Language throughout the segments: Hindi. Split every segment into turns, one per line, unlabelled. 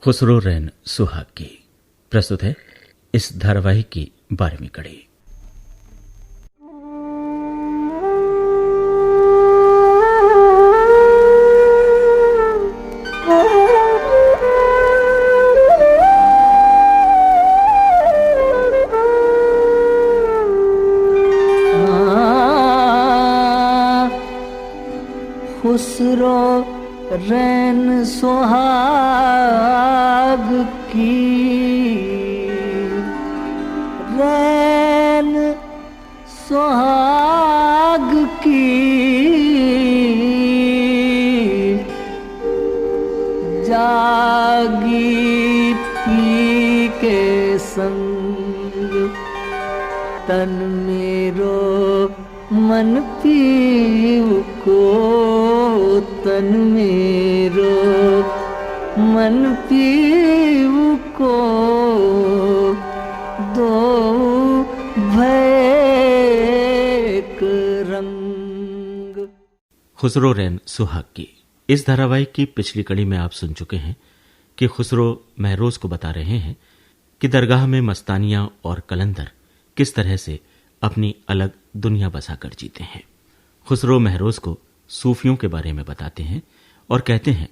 खुसरो रैन सुहाग की प्रस्तुत है इस धारावाहिक की 12वीं कड़ी।
खुसरो रैन सुहाग की, रैन सुहाग की, जागी पी के संग तन मेरो मन पीव को, तन मेरो मन पीव को, दो भैक रंग।
खुसरो रैन सुहाग की इस धारावाहिक की पिछली कड़ी में आप सुन चुके हैं कि खुसरो महरोज को बता रहे हैं कि दरगाह में मस्तानियां और कलंदर किस तरह से अपनी अलग दुनिया बसाकर जीते हैं। खुसरो महरोज को सूफियों के बारे में बताते हैं और कहते हैं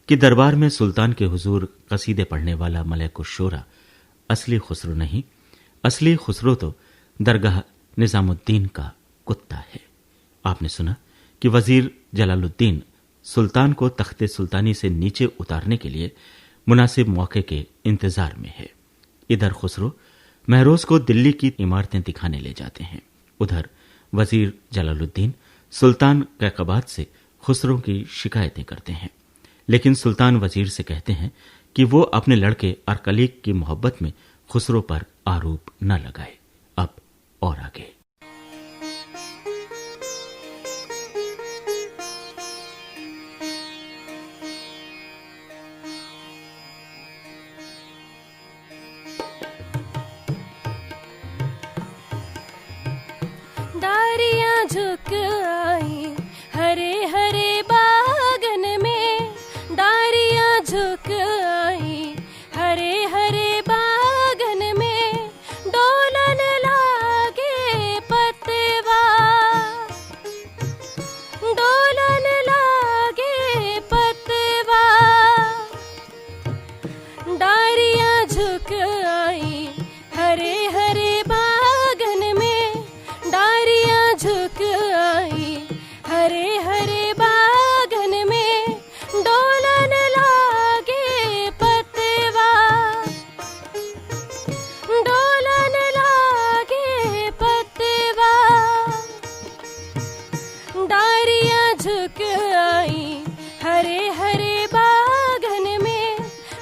कि दरबार में सुल्तान के हुजूर कसीदे पढ़ने वाला मलकुश्शोरा असली खुसरो नहीं, असली खुसरो तो दरगाह निजामुद्दीन का कुत्ता है। आपने सुना कि वजीर जलालुद्दीन सुल्तान को तख्ते सुल्तानी से नीचे उतारने के लिए मुनासिब मौके के इंतजार में है। इधर खुसरो महरोज को दिल्ली की इमारतें दिखाने ले जाते हैं। उधर वजीर जलालुद्दीन सुल्तान कैकबाद से खुसरो की शिकायतें करते हैं, लेकिन सुल्तान वजीर से कहते हैं कि वो अपने लड़के अरकलीक की मोहब्बत में खुसरो पर आरोप न लगाए। अब और आगे।
डारियां झुक आई हरे हरे बागन में, डारियां झुक आई हरे हरे बागन में, डोलन लागे पतवा, डोलन लागे पतवा, डारियां झुक आई हरे हरे बागन में, डारियां झुक आई हरे हरे बागन में, डोलन लागे पतवा, डोलन लागे पतवा, डारियां झुक आई हरे हरे बागन में,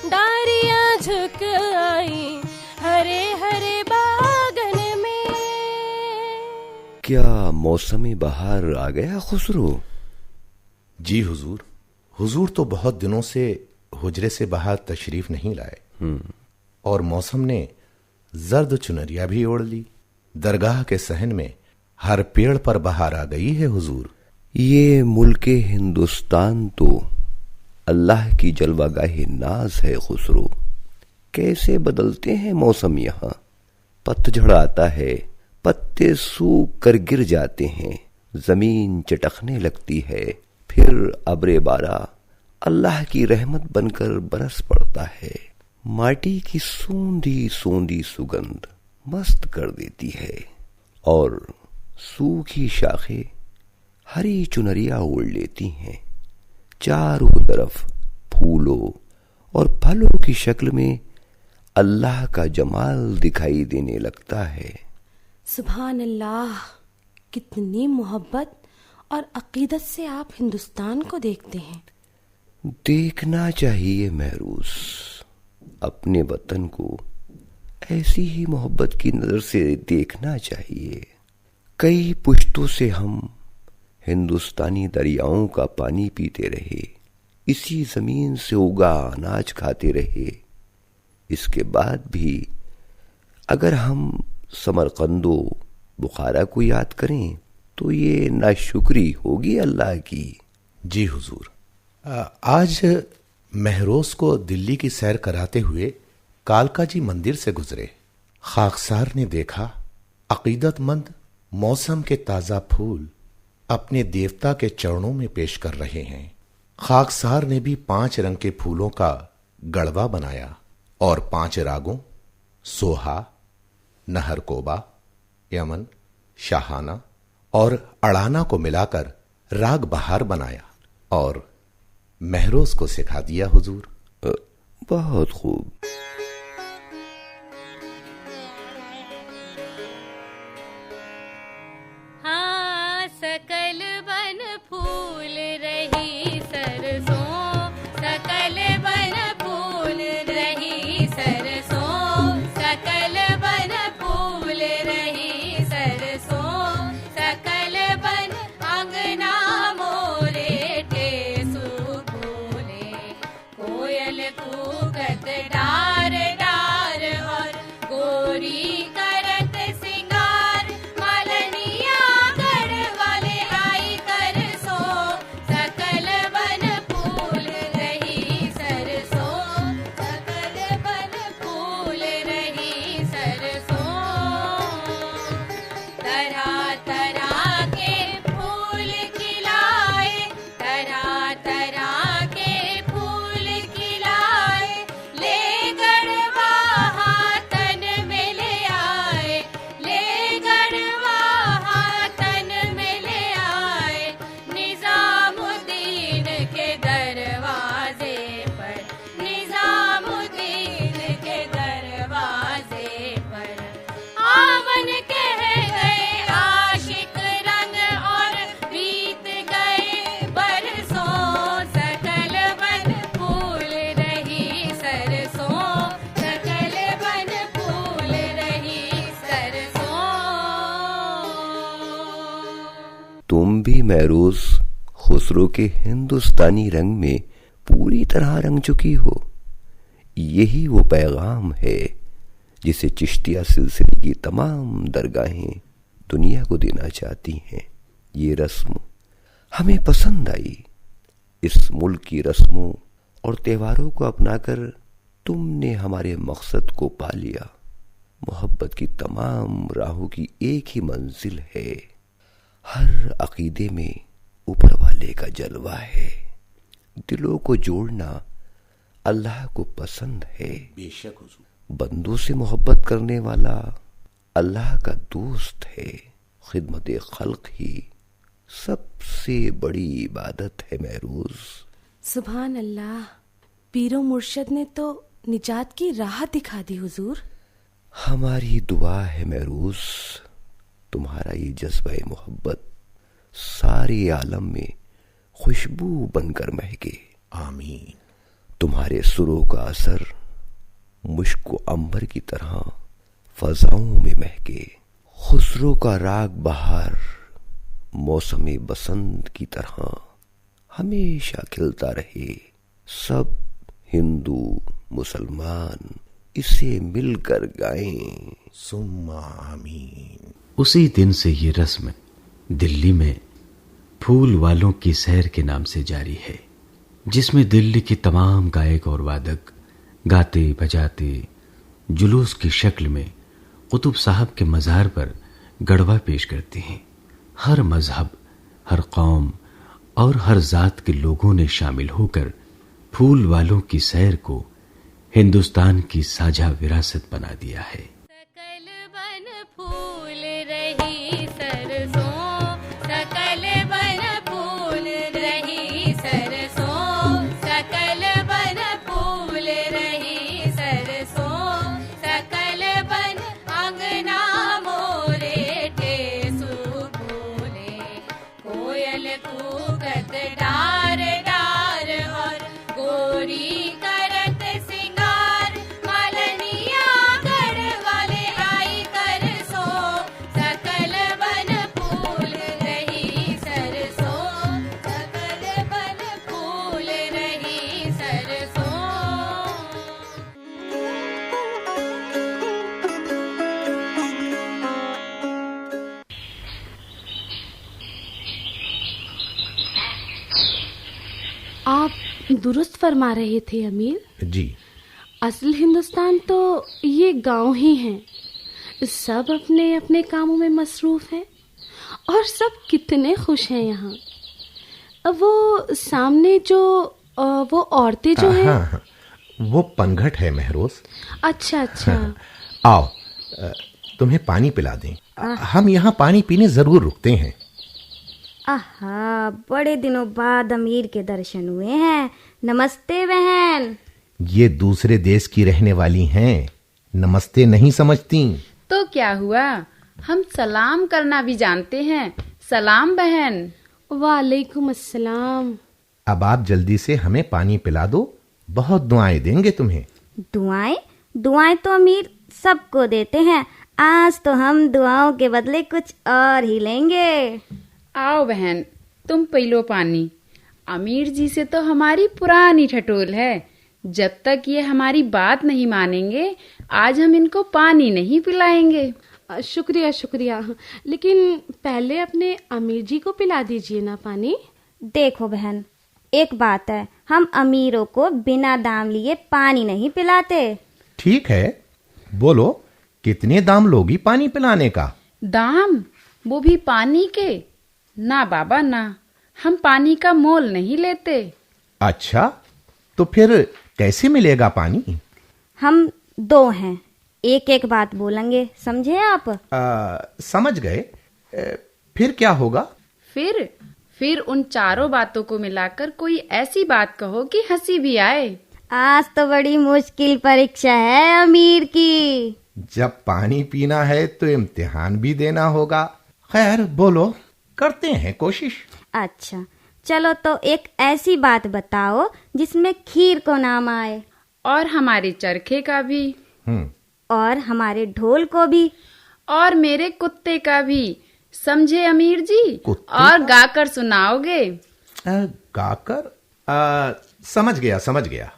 डारियां झुक आई हरे हरे बागन में।
क्या मौसमी बहार आ गया खुसरो?
जी हुजूर, हुजूर तो बहुत दिनों से हुजरे से बाहर तशरीफ नहीं लाए और मौसम ने जर्द चुनरिया भी ओढ़ ली। दरगाह के सहन में हर पेड़ पर बहार आ गई है हुजूर।
ये मुल्के हिंदुस्तान तो अल्लाह की जलवागाहे नाज है खुसरो। कैसे बदलते हैं मौसम यहाँ। पतझड़ आता है, पत्ते सूख कर गिर जाते हैं, जमीन चटकने लगती है, फिर अब्रे बारा अल्लाह की रहमत बनकर बरस पड़ता है। माटी की सोंधी सोंधी सुगंध मस्त कर देती है और सूखी शाखें हरी चुनरिया ओढ़ लेती हैं। चारों तरफ फूलों और फलों की शक्ल में अल्लाह का जमाल दिखाई देने लगता है।
सुभान अल्लाह, कितनी मोहब्बत और अकीदत से आप हिंदुस्तान को देखते हैं।
देखना चाहिए महरूस, अपने वतन को ऐसी ही मोहब्बत की नजर से देखना चाहिए। कई पुश्तों से हम हिंदुस्तानी दरियाओं का पानी पीते रहे, इसी जमीन से उगा अनाज खाते रहे। इसके बाद भी अगर हम समरकंदो बुखारा को याद करें तो ये नाशुक्री होगी अल्लाह की।
जी हुजूर, आज महरोज को दिल्ली की सैर कराते हुए कालका जी मंदिर से गुजरे। खाकसार ने देखा अकीदतमंद मौसम के ताजा फूल अपने देवता के चरणों में पेश कर रहे हैं। खाकसार ने भी 5 रंग के फूलों का गड़वा बनाया और 5 रागों सोहा, नहरकोबा, यमन, शाहाना और अड़ाना को मिलाकर राग बहार बनाया और महरोज को सिखा दिया। हुजूर,
बहुत खूब।
हाँ, सकल बन फूल रही सरसों, सकल बन फूल रही सरसों, सकल बन फूल रही सरसों, सकल बन अंगना मोरे टेसु फूले, कोयल कूकत डार डार और गोरी करत सिंगार, मालनिया गढ़ वाले आई कर सो, सकल बन फूल रही सरसों, सकल बन फूल रही सरसों, तरह तरह के फूल खिलाए, तरह तरह के फूल खिलाए, ले गढ़वा हाथन में ले आए, ले गढ़वा हाथन में ले आए, निजामुद्दीन के दरवाजे पर, निजामुद्दीन के दरवाजे पर, आवन कह गए आशिक रंग और बीत गए बरसों, सकल बन फूल रही सरसों, सकल बन फूल रही सरसों।
तुम भी महरोज खुसरो के हिंदुस्तानी रंग में पूरी तरह रंग चुकी हो। यही वो पैगाम है जिसे चिश्तिया सिलसिले की तमाम दरगाहें दुनिया को देना चाहती हैं। ये रस्म हमें पसंद आई। इस मुल्क की रस्मों और त्योहारों को अपनाकर तुमने हमारे मकसद को पा लिया। मोहब्बत की तमाम राहों की एक ही मंजिल है। हर अकीदे में ऊपर वाले का जलवा है। दिलों को जोड़ना अल्लाह को पसंद है।
बेशक हुजूर।
बंदों से मोहब्बत करने वाला अल्लाह का दोस्त है। खिदमत खल्क ही सबसे बड़ी इबादत है महरोज।
सुभान अल्लाह, पीरो मुर्शद ने तो निजात की राह दिखा दी हुजूर।
हमारी दुआ है महरोज, तुम्हारा ये जज्बा मोहब्बत सारे आलम में खुशबू बनकर महके।
आमीन।
तुम्हारे सुरों का असर मुश्क व अंबर की तरह फजाओं में महके। खुसरो का राग बहार मौसम बसंत की तरह हमेशा खिलता रहे। सब हिंदू मुसलमान इसे मिलकर गाएं।
सुम्मा आमीन।
उसी दिन से ये रस्म दिल्ली में फूल वालों की सैर के नाम से जारी है, जिसमें दिल्ली के तमाम गायक और वादक गाते बजाते जुलूस की शक्ल में कुतुब साहब के मज़ार पर गढ़वा पेश करते हैं। हर मजहब, हर कौम और हर जात के लोगों ने शामिल होकर फूल वालों की सैर को हिंदुस्तान की साझा विरासत बना दिया है।
सकल बन फूल रही सरसों, सकल बन फूल रही सरसों, सकल बन फूल रही सरसों, सकल बन अंगना मोरे टेसु फूले, कोयल कूकत डार डार और गोरी करत सिंगार, मालनिया गढ़वा
दुरुस्त फरमा रहे थे अमीर।
जी।
असल हिंदुस्तान तो ये गांव ही है। सब अपने अपने कामों में मसरूफ हैं और सब कितने खुश हैं यहाँ। वो सामने जो वो औरतें जो हैं।
हाँ, वो पनघट है महरोज।
अच्छा अच्छा।
आओ, तुम्हें पानी पिला दें। हम यहाँ पानी पीने जरूर रुकते हैं।
आहा, बड़े दिनों बाद अमीर के दर्शन हुए हैं। नमस्ते बहन।
ये दूसरे देश की रहने वाली हैं, नमस्ते नहीं समझती।
तो क्या हुआ, हम सलाम करना भी जानते हैं। सलाम बहन।
वालेकुम अस्सलाम।
अब आप जल्दी से हमें पानी पिला दो, बहुत दुआएं देंगे तुम्हें।
दुआएं? दुआएं तो अमीर सबको देते हैं। आज तो हम दुआओं के बदले कुछ और ही लेंगे।
आओ बहन, तुम पी लो पानी। अमीर जी से तो हमारी पुरानी ठठोल है। जब तक ये हमारी बात नहीं मानेंगे, आज हम इनको पानी नहीं पिलाएंगे।
शुक्रिया शुक्रिया, लेकिन पहले अपने अमीर जी को पिला दीजिए ना पानी।
देखो बहन, एक बात है, हम अमीरों को बिना दाम लिए पानी नहीं पिलाते।
ठीक है, बोलो कितने दाम लोगी पानी पिलाने का?
दाम? वो भी पानी के? ना बाबा ना, हम पानी का मोल नहीं लेते।
अच्छा, तो फिर कैसे मिलेगा पानी?
हम दो हैं, एक एक बात बोलेंगे, समझे आप?
समझ गए। फिर क्या होगा?
फिर उन चारों बातों को मिलाकर कोई ऐसी बात कहो कि हंसी भी आए।
आज तो बड़ी मुश्किल परीक्षा है अमीर की।
जब पानी पीना है तो इम्तिहान भी देना होगा। खैर बोलो, करते हैं कोशिश।
अच्छा चलो, तो एक ऐसी बात बताओ जिसमें खीर को नाम आए।
और हमारे चरखे का भी।
और हमारे ढोल को भी।
और मेरे कुत्ते का भी। समझे अमीर जी? और गाकर सुनाओगे?
गाकर? समझ गया।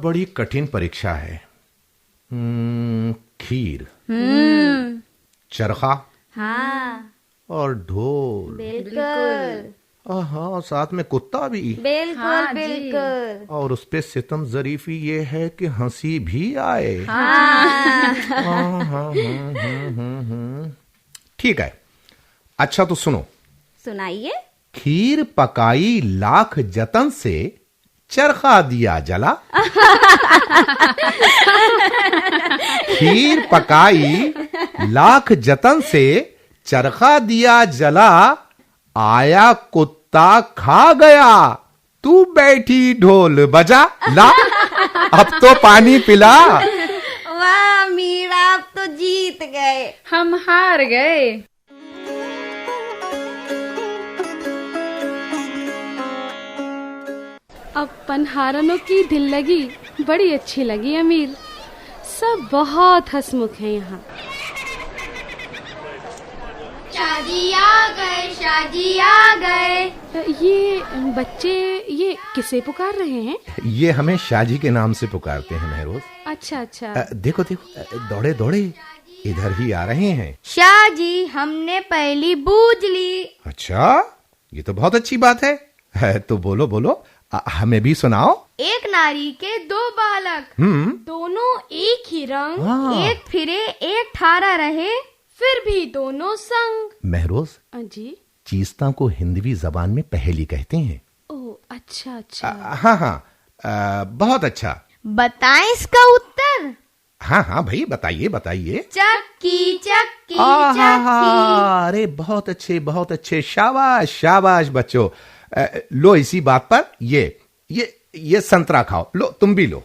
बड़ी कठिन परीक्षा है। खीर, चरखा,
हाँ,
और ढोल।
बिल्कुल।
हाँ, साथ में कुत्ता भी।
बिल्कुल
हाँ,
बिल्कुल।
और उस पे सितम जरीफी ये है कि हंसी भी आए।
हाँ।
ठीक है। अच्छा तो सुनो,
सुनाइए।
खीर पकाई लाख जतन से, चरखा दिया जला। खीर पकाई लाख जतन से, चरखा दिया जला। आया कुत्ता खा गया, तू बैठी ढोल बजा। ला, अब तो पानी पिला।
वाह मीरा, आप तो जीत गए।
हम हार गए।
अब पनहारनों की दिल लगी बड़ी अच्छी लगी अमीर। सब बहुत हंसमुख हैं यहाँ।
शादी आ गए।
ये बच्चे ये किसे पुकार रहे हैं?
ये हमें शाहजी के नाम से पुकारते हैं महरोज।
अच्छा अच्छा।
देखो, दौड़े दौड़े इधर ही आ रहे हैं।
शाह जी, हमने पहली बूझ ली।
अच्छा, ये तो बहुत अच्छी बात है। तो बोलो, हमें भी सुनाओ।
एक नारी के दो बालक,
दोनों एक ही रंग,
एक फिरे एक ठारा रहे,
फिर भी दोनों संग।
महरोज
जी,
चीस्ता को हिंदवी जबान में पहेली कहते हैं।
ओह अच्छा अच्छा।
हाँ, बहुत अच्छा।
बताएं इसका उत्तर?
हाँ भाई, बताइए।
चक्की चक्की
चक्की। अरे बहुत अच्छे, शाबाश बच्चों। लो इसी बात पर ये संतरा खाओ। लो, तुम भी लो।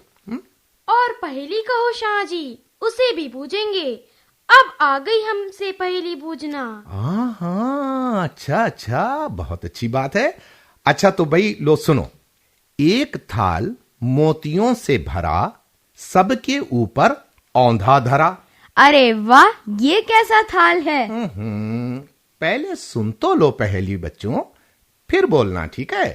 और पहेली कहो शाह जी, उसे भी बूझेंगे। अब आ गई हमसे पहेली बूझना।
हाँ, अच्छा, बहुत अच्छी बात है। अच्छा तो भाई लो सुनो। एक थाल मोतियों से भरा, सबके ऊपर औंधा धरा।
अरे वाह, ये कैसा थाल है?
पहले सुन तो लो पहेली बच्चों, फिर बोलना, ठीक है?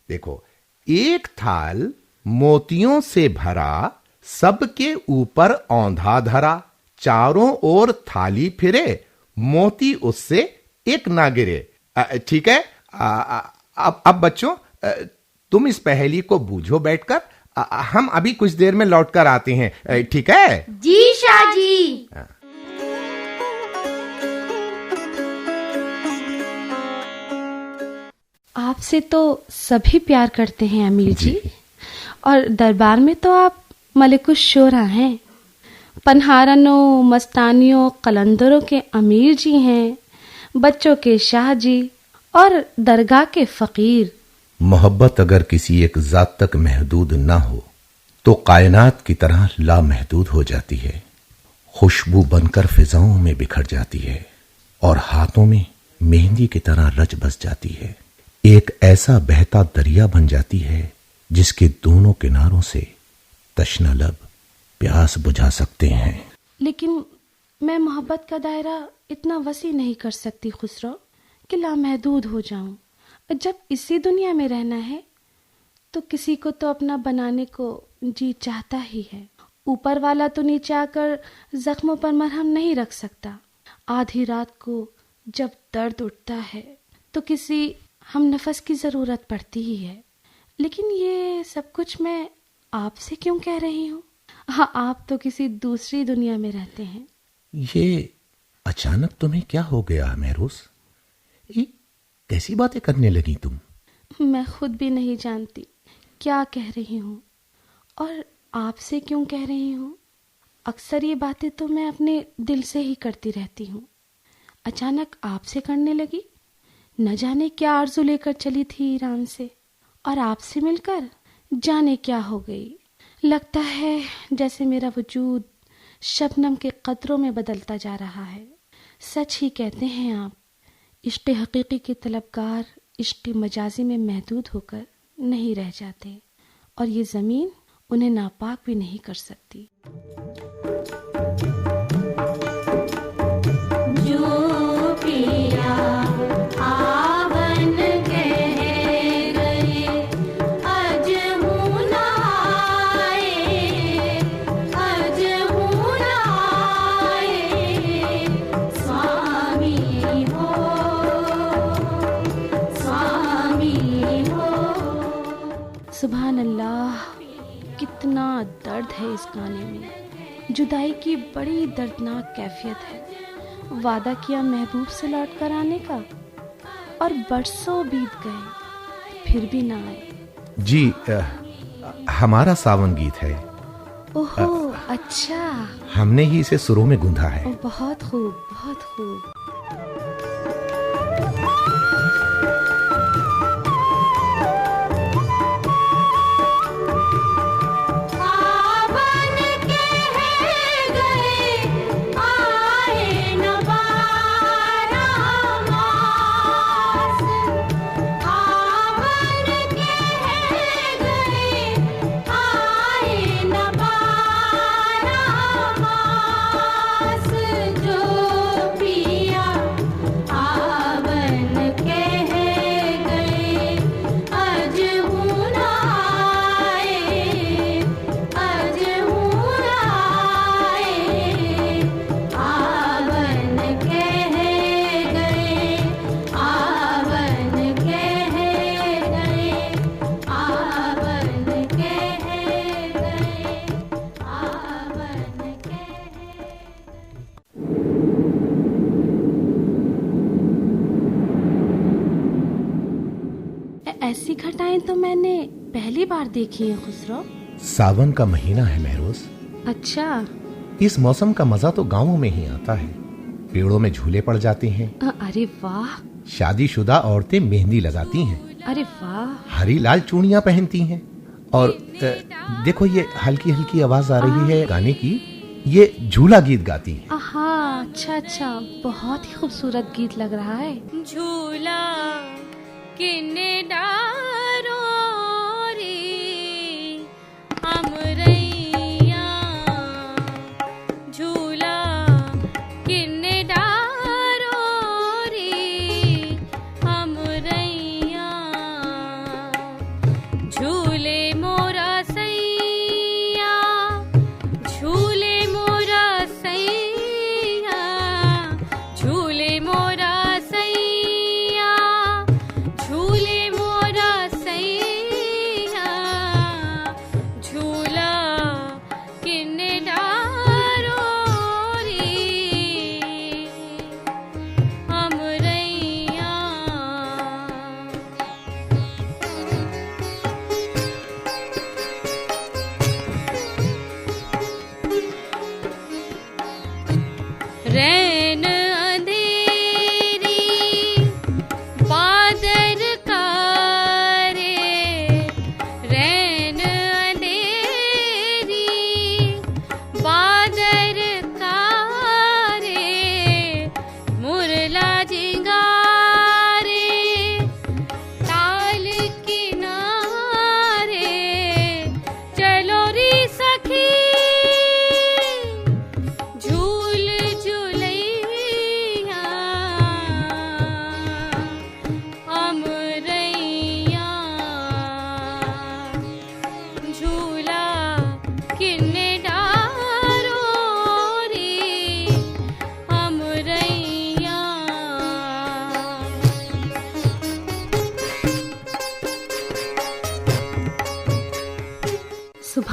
देखो, एक थाल मोतियों से भरा, सबके ऊपर औंधा धरा। चारों ओर थाली फिरे, मोती उससे एक ना गिरे। ठीक है? अब बच्चों तुम इस पहेली को बूझो बैठकर, हम अभी कुछ देर में लौट कर आते हैं, ठीक है?
जी शाह जी।
आपसे तो सभी प्यार करते हैं अमीर जी, और दरबार में तो आप मलिकुश शोरा हैं। पनहारनों, मस्तानियों, कलंदरों के अमीर जी हैं, बच्चों के शाह जी और दरगाह के फकीर।
मोहब्बत अगर किसी एक जात तक महदूद ना हो तो कायनात की तरह लामहदूद हो जाती है, खुशबू बनकर फिजाओं में बिखर जाती है और हाथों में मेहंदी की तरह रच बस जाती है। एक ऐसा बहता दरिया बन जाती है जिसके दोनों किनारों से तश्ना लब प्यास बुझा सकते हैं।
लेकिन मैं मोहब्बत का दायरा इतना वसी नहीं कर सकती खुसरो कि लामहदूद हो जाऊं। जब इसी दुनिया में रहना है तो किसी को तो अपना बनाने को जी चाहता ही है। ऊपर वाला तो नीचे आकर जख्मों पर मरहम नहीं रख सकता। आधी रात को जब दर्द उठता है तो किसी हम नफस की जरूरत पड़ती ही है। लेकिन ये सब कुछ मैं आपसे क्यों कह रही हूँ? हाँ, आप तो किसी दूसरी दुनिया में रहते हैं।
ये अचानक तुम्हें क्या हो गया महरोज? ये कैसी बातें करने लगी तुम?
मैं खुद भी नहीं जानती क्या कह रही हूँ और आपसे क्यों कह रही हूँ। अक्सर ये बातें तो मैं अपने दिल से ही करती रहती हूँ, अचानक आपसे करने लगी। न जाने क्या आरज़ू लेकर चली थी ईरान से, और आपसे मिलकर जाने क्या हो गई। लगता है जैसे मेरा वजूद शबनम के कतरों में बदलता जा रहा है। सच ही कहते हैं आप, इश्क़ हकीकी के तलबगार इश्क़ मजाजी में महदूद होकर नहीं रह जाते, और ये ज़मीन उन्हें नापाक भी नहीं कर सकती।
जो पिया आवन कह गए अज मुना आए, अज मुना आए, स्वामी हो, स्वामी हो।
सुभान अल्लाह, कितना दर्द है इस गाने में। जुदाई की बड़ी दर्दनाक कैफियत है। वादा किया महबूब से लौट कर आने का, और बरसों बीत गए फिर भी ना आए।
जी, हमारा सावन गीत है।
ओहो, अच्छा।
हमने ही इसे सुरों में गूंथा है।
बहुत खूब, बहुत खूब। ऐसी घटाएं तो मैंने पहली बार देखी है खुसरो।
सावन का महीना है महरोज।
अच्छा।
इस मौसम का मजा तो गांवों में ही आता है। पेड़ों में झूले पड़ जाते हैं।
अरे वाह।
शादीशुदा औरतें मेहंदी लगाती हैं।
अरे वाह।
हरी लाल चूड़ियां पहनती हैं। और देखो, ये हल्की हल्की आवाज आ रही है गाने की। ये झूला गीत गाती है।
हाँ, अच्छा अच्छा, बहुत ही खूबसूरत गीत लग रहा है।
झूला किन्ने डारो रे हमरैया, झूला किन्ने डारो रे हमरैया, झूले मोरा सैया, झूले मोरा सैया, झूले मोरा सैया, झूले मोरा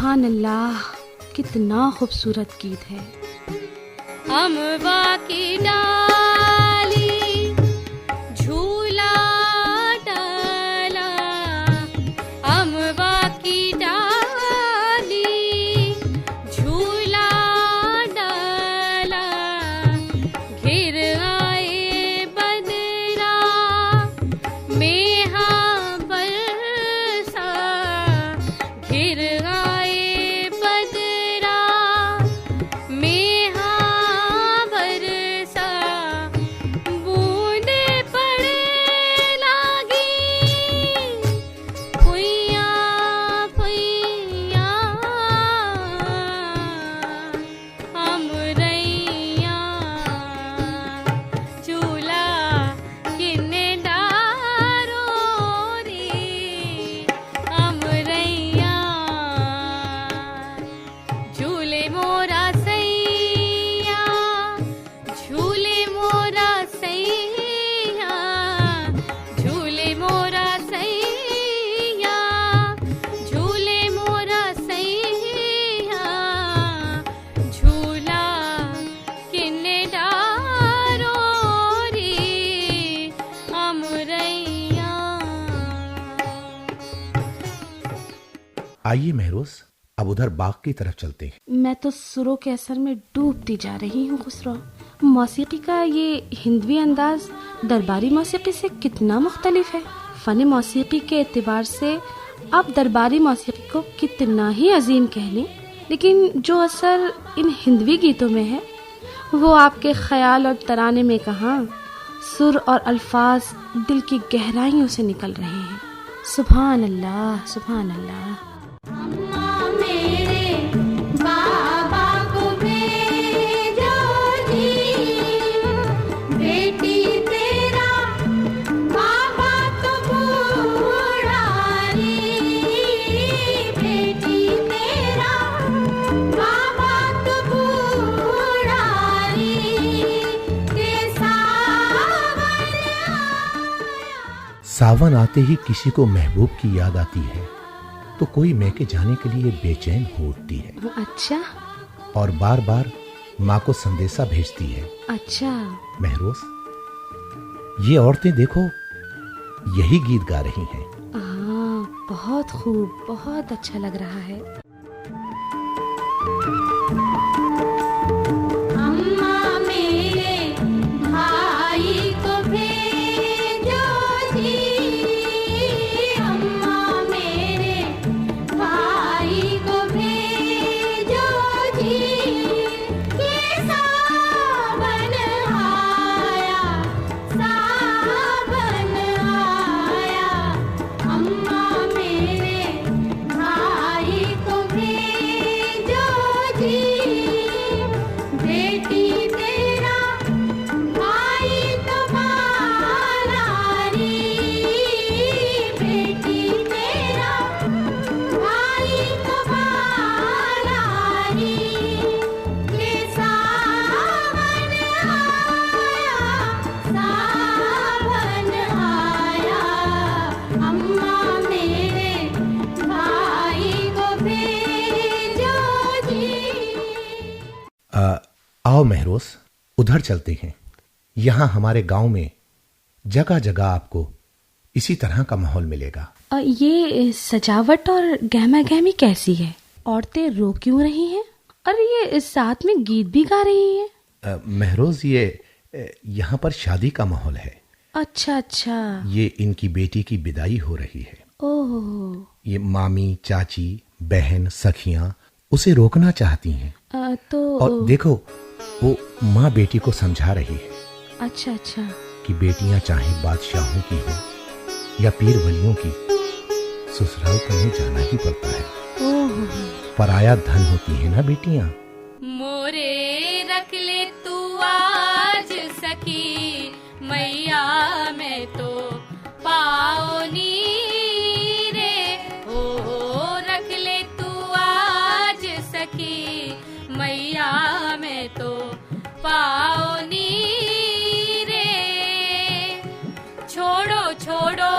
सुभान अल्लाह, कितना खूबसूरत गीत है।
अमवा की डाली झूला डाला, अमवा की डाली झूला डाला, घिर आए बदरा मेहा बरसा, घिर आए बदरा मेहा बरसा, बूंदे पड़े लागी फुइया फुइया, अमरैया चूल्हा किन्ने डारो रे, अमरैया झूले मोरा सैया, झूले मोरा सैया, झूले मोरा सैया, झूले मोरा सैया, झूला किन्ने डारो रे, अमरैया।
आइए महरोज, अब उधर बाग की तरफ चलते हैं।
मैं तो सुरों के असर में डूबती जा रही हूँ खुसरो। मौसीकी का ये हिंदवी अंदाज दरबारी मौसीकी से कितना मुख्तलिफ है। फ़न मौसीकी के एतबार से आप दरबारी मौसीकी को कितना ही अजीम कह लें, लेकिन जो असर इन हिंदवी गीतों में है वो आपके ख्याल और तराने में कहाँ, सुर और अल्फाज दिल की गहराइयों से निकल रहे हैं। सुभान अल्लाह, सुभान अल्लाह।
अम्मा मेरे बाबा को भेजो जी, बेटी तेरा बाबा तो बूढ़ा रे, बेटी तेरा बाबा तो बूढ़ा रे, के सावन आया।
सावन आते ही किसी को महबूब की याद आती है तो कोई मैके जाने के लिए बेचैन हो उठती है
अच्छा
और बार बार माँ को संदेशा भेजती है।
अच्छा।
महरोज, ये औरतें देखो यही गीत गा रही हैं।
हाँ, बहुत खूब, बहुत अच्छा लग रहा है।
अम्मा मेरे भाई को भेजो जी, अम्मा मेरे भाई को भेजो जी, ये सावन आया, सावन आया, अम्मा मेरे भाई को भेजो जी, बेटी तेरा भाई तो बाला रे, बेटी तेरा भाई तो बाला रे, के सावन आया, सावन आया, अम्मा मेरे भाई को भेजो जी।
आओ महरोज, उधर चलते हैं। यहाँ हमारे गांव में जगह जगह आपको इसी तरह का माहौल मिलेगा।
ये सजावट और गहमा गहमी कैसी है? औरतें रो क्यों रही हैं? और ये साथ में गीत भी गा रही हैं।
महरोज, ये यहाँ पर शादी का माहौल है।
अच्छा अच्छा।
ये इनकी बेटी की विदाई हो रही है।
ओह।
ये मामी, चाची, बहन, सखियां उसे रोकना चाहती हैं।
तो
और देखो, वो माँ बेटी को समझा रही है
अच्छा अच्छा
कि बेटियां चाहे बादशाहों की हो या पीर वलियों की, ससुराल तो नहीं जाना ही पड़ता है।
ओह।
पराया धन होती है ना बेटियां।
मोरे रख ले तू आज सखी मैया, मैं तो पाओनी रे, ओ रख ले तू आज सखी मैया, मैं तो पाओनी रे, छोड़ो छोड़ो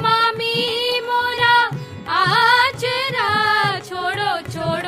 मामी मोरा आचरा, छोड़ो छोड़ो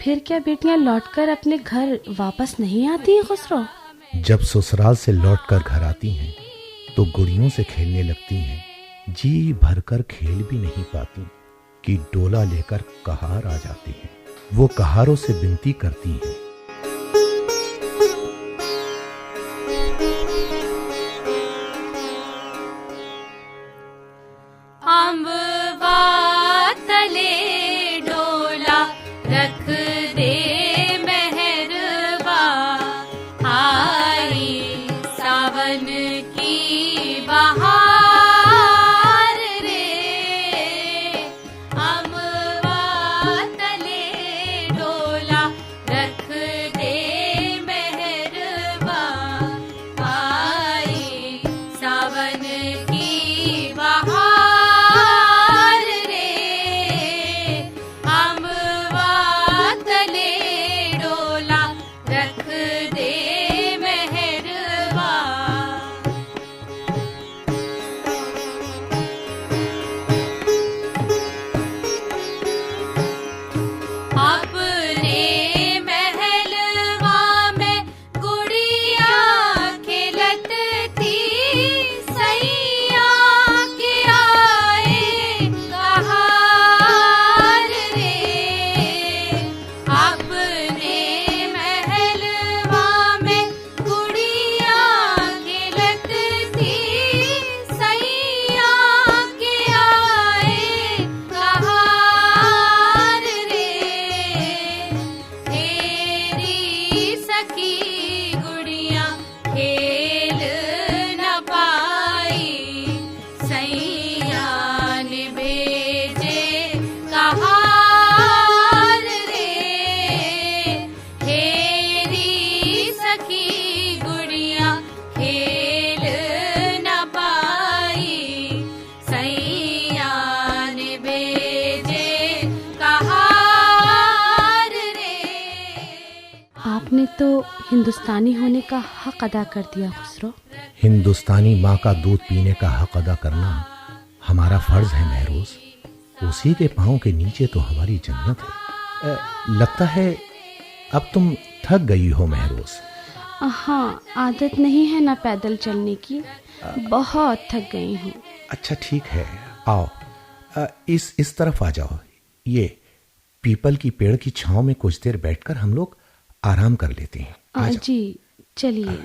फिर क्या बेटियां लौटकर अपने घर वापस नहीं आती हैं खुसरो?
जब ससुराल से लौटकर घर आती हैं तो गुड़ियों से खेलने लगती हैं, जी भरकर खेल भी नहीं पाती कि डोला लेकर कहार आ जाती हैं। वो कहारों से विनती करती हैं,
अम्बवा तले डोला रख दे मेहरबा, आई सावन की बहार रे। अम्बवा तले डोला रख दे मेहरबा, आई सावन की बहार।
आपने तो हिंदुस्तानी होने का हक अदा कर दिया खुसरो।
हिंदुस्तानी माँ का दूध पीने का हक अदा करना हमारा फर्ज है महरोज। उसी के पाँव के नीचे तो हमारी जन्नत है। लगता है अब तुम थक गई हो महरोज।
हाँ, आदत नहीं है ना पैदल चलने की, बहुत थक गई हूँ।
अच्छा ठीक है, आओ इस तरफ आ जाओ। ये पीपल की पेड़ की छांव में कुछ देर बैठकर हम लोग आराम कर लेते हैं।
जी चलिए।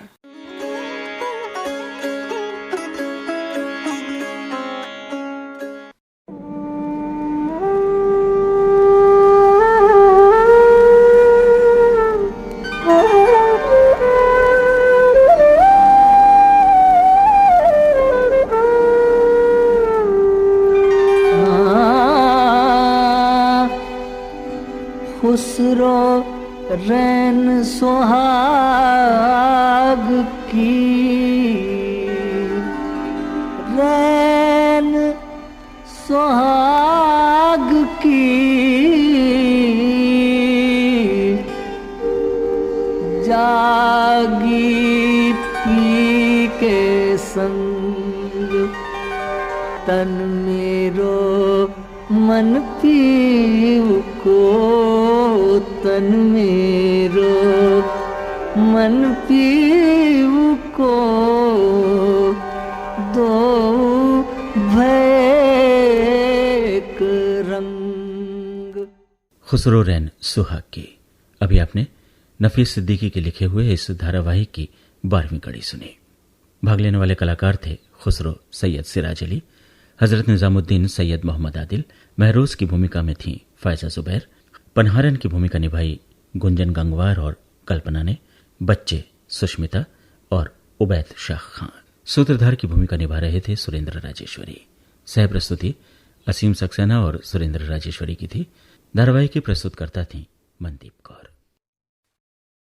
खुसरो रैन सुहाग की, रैन सुहाग की, जागी पी के संग तन मेरो मन पीव को, तन मेरो मन पीव को, दो भैक रंग।
खुसरो रैन सुहाग की। अभी आपने नफीस सिद्दीकी के लिखे हुए इस धारावाहिक की 12वीं कड़ी सुनी। भाग लेने वाले कलाकार थे खुसरो सैयद सिराज अली, हजरत निजामुद्दीन सैयद मोहम्मद आदिल, महरोज की भूमिका में थी फायजा जुबैर, पनहारन की भूमिका निभाई गुंजन गंगवार और कल्पना ने, बच्चे सुष्मिता और उबैद शाह खान, सूत्रधार की भूमिका निभा रहे थे सुरेंद्र राजेश्वरी। सह प्रस्तुति असीम सक्सेना और सुरेंद्र राजेश्वरी की थी। धारावाहिक की प्रस्तुतकर्ता थी मनदीप कौर।